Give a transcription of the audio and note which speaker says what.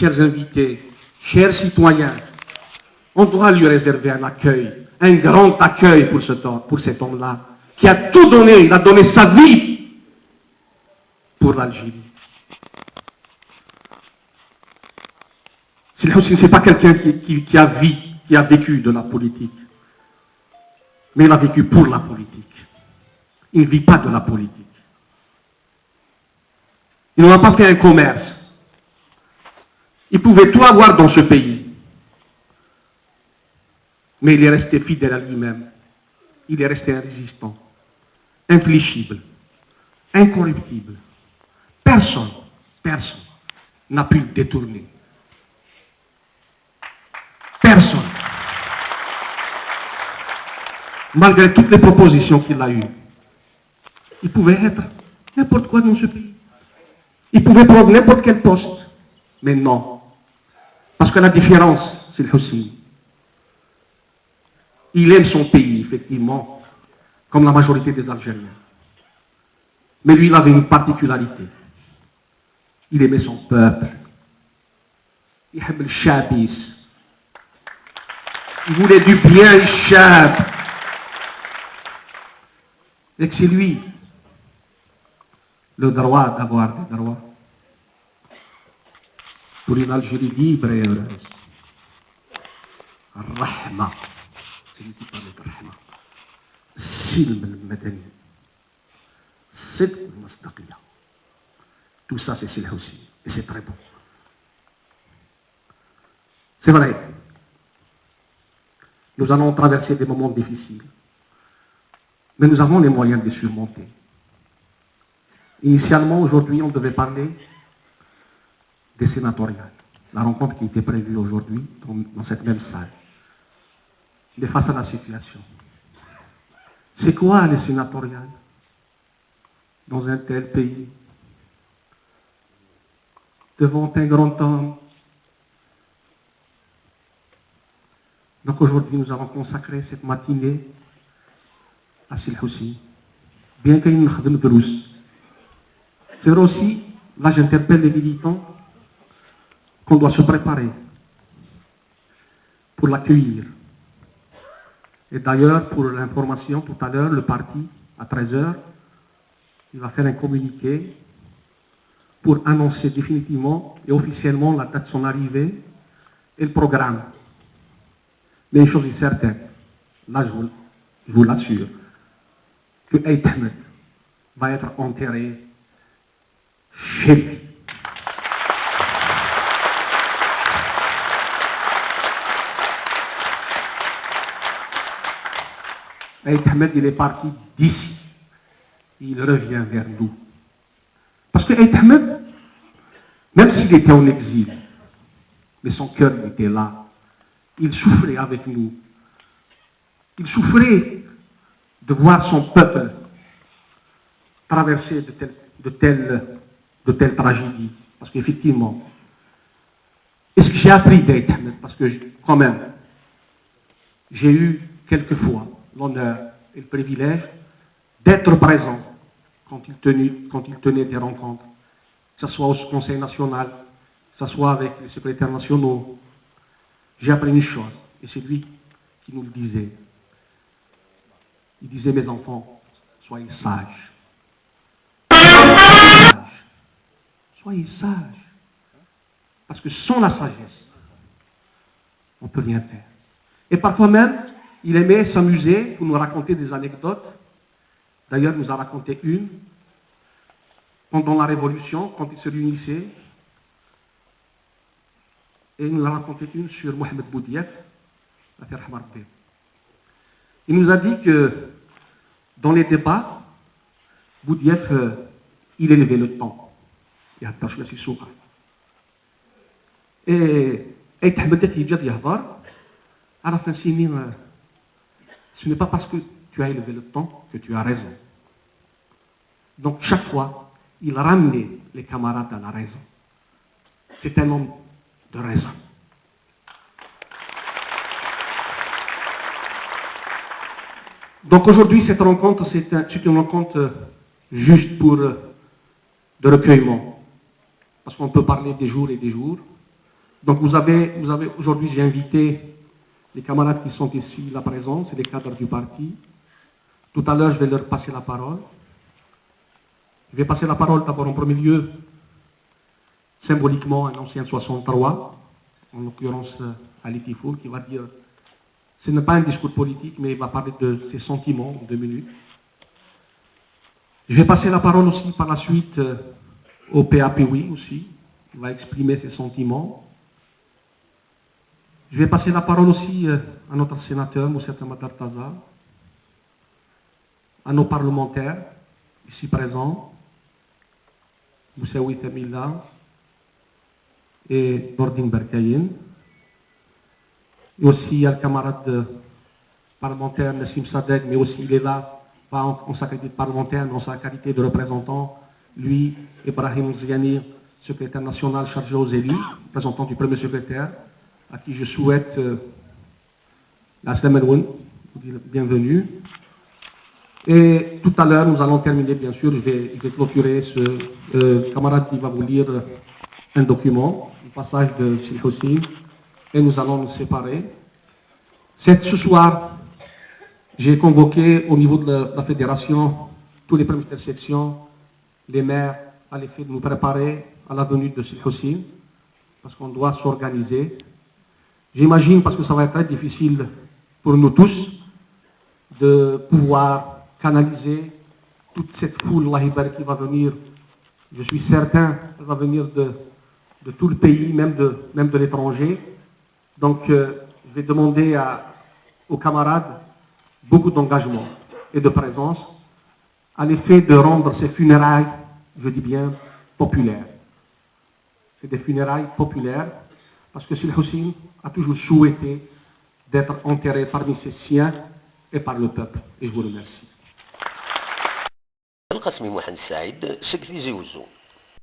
Speaker 1: chers invités, chers citoyens, on doit lui réserver un accueil, un grand accueil pour cet homme-là, qui a tout donné, il a donné sa vie pour l'Algérie. Sidi Hussein, ce n'est pas quelqu'un qui a vécu de la politique, mais il a vécu pour la politique. Il ne vit pas de la politique. Il n'a pas fait un commerce. Il pouvait tout avoir dans ce pays. Mais il est resté fidèle à lui-même. Il est resté un résistant, infléchible, incorruptible. Personne n'a pu le détourner. Personne. Malgré toutes les propositions qu'il a eues, il pouvait être n'importe quoi dans ce pays. Il pouvait prendre n'importe quel poste. Mais non. Parce que la différence, c'est le Hussein. Il aime son pays, effectivement, comme la majorité des Algériens. Mais lui, il avait une particularité. Il aimait son peuple. Il aimait le chabis. Il voulait du bien, le chab. Et que c'est lui, le droit d'avoir des droits. Pour une Algérie libre et heureuse. Rahma. C'est lui qui parle de Rahma. Silm al-Madani. Sidq al-Masdaqiya. Tout ça, c'est Sidi Hussein. Et c'est très bon. C'est vrai. Nous allons traverser des moments difficiles. Mais nous avons les moyens de les surmonter. Initialement, aujourd'hui, on devait parler des sénatoriales. La rencontre qui était prévue aujourd'hui dans cette même salle. Mais face à la situation. C'est quoi les sénatoriales dans un tel pays? Devant un grand homme. Donc aujourd'hui, nous avons consacré cette matinée à Sidi Hussein. Bien qu'il y ait une drous. C'est vrai aussi, là j'interpelle les militants, qu'on doit se préparer pour l'accueillir. Et d'ailleurs, pour l'information, tout à l'heure, le parti, à 13h, il va faire un communiqué pour annoncer définitivement et officiellement la date de son arrivée et le programme. Mais une chose est certaine, là je vous l'assure, que Aït Ahmed va être enterré chez lui. Aït Ahmed, il est parti d'ici. Il revient vers nous. Parce que Aït Ahmed, même s'il était en exil, mais son cœur était là. Il souffrait avec nous. Il souffrait de voir son peuple traverser de telles tragédies. Parce qu'effectivement, et ce que j'ai appris d'Aït Ahmed, parce que quand même, j'ai eu quelquefois l'honneur et le privilège d'être présent quand il tenait des rencontres, que ce soit au Conseil national, que ce soit avec les secrétaires nationaux. J'ai appris une chose, et c'est lui qui nous le disait. Il disait, mes enfants, soyez sages. Soyez sages. Parce que sans la sagesse, on ne peut rien faire. Et parfois même, il aimait s'amuser pour nous raconter des anecdotes. D'ailleurs, il nous a raconté une pendant la Révolution, quand il se réunissait. Et il nous a raconté une sur Mohamed Boudiaf. Il nous a dit que dans les débats, Boudiaf, il élevait le temps. Et Aït Ahmed qui dit à la fin, ce n'est pas parce que tu as élevé le temps que tu as raison. Donc chaque fois, il ramenait les camarades à la raison. C'est un homme de raison. Donc aujourd'hui, cette rencontre, c'est une rencontre juste de recueillement. Parce qu'on peut parler des jours et des jours. Donc vous avez aujourd'hui, j'ai invité les camarades qui sont ici, là présents, c'est les cadres du parti. Tout à l'heure, je vais leur passer la parole. Je vais passer la parole d'abord en premier lieu, symboliquement, à un ancien 63, en l'occurrence Ali Tifoul, qui va dire, ce n'est pas un discours politique, mais il va parler de ses sentiments en 2 minutes. Je vais passer la parole aussi par la suite au PAPOui aussi, qui va exprimer ses sentiments. Je vais passer la parole aussi à notre sénateur, Moussa Tamadar Taza, à nos parlementaires ici présents, Moussaoui Tamila et Nordin Berkayin, et aussi à le camarade parlementaire Nassim Sadek, mais aussi il est là, pas en sa qualité de parlementaire, mais en sa qualité de représentant, lui, Ibrahim Ziani, secrétaire national chargé aux élus, représentant du premier secrétaire, à qui je souhaite la Slamenoun, bienvenue. Et tout à l'heure, nous allons terminer, bien sûr, je vais clôturer ce camarade qui va vous lire un document, un passage de Cheikh Hossein, et nous allons nous séparer. Ce soir, j'ai convoqué au niveau de la fédération tous les premières sections, les maires, à l'effet de nous préparer à la venue de Cheikh Hossein, parce qu'on doit s'organiser. J'imagine, parce que ça va être très difficile pour nous tous, de pouvoir canaliser toute cette foule qui va venir, je suis certain, elle va venir de tout le pays, même de l'étranger. Donc, je vais demander aux camarades beaucoup d'engagement et de présence à l'effet de rendre ces funérailles, je dis bien, populaires. C'est des funérailles populaires, parce que Cheikh Hossein a toujours souhaité d'être enterré parmi ses siens et par le peuple. Et je vous remercie.
Speaker 2: القاسمي محمد السعيد سكتي زيوزو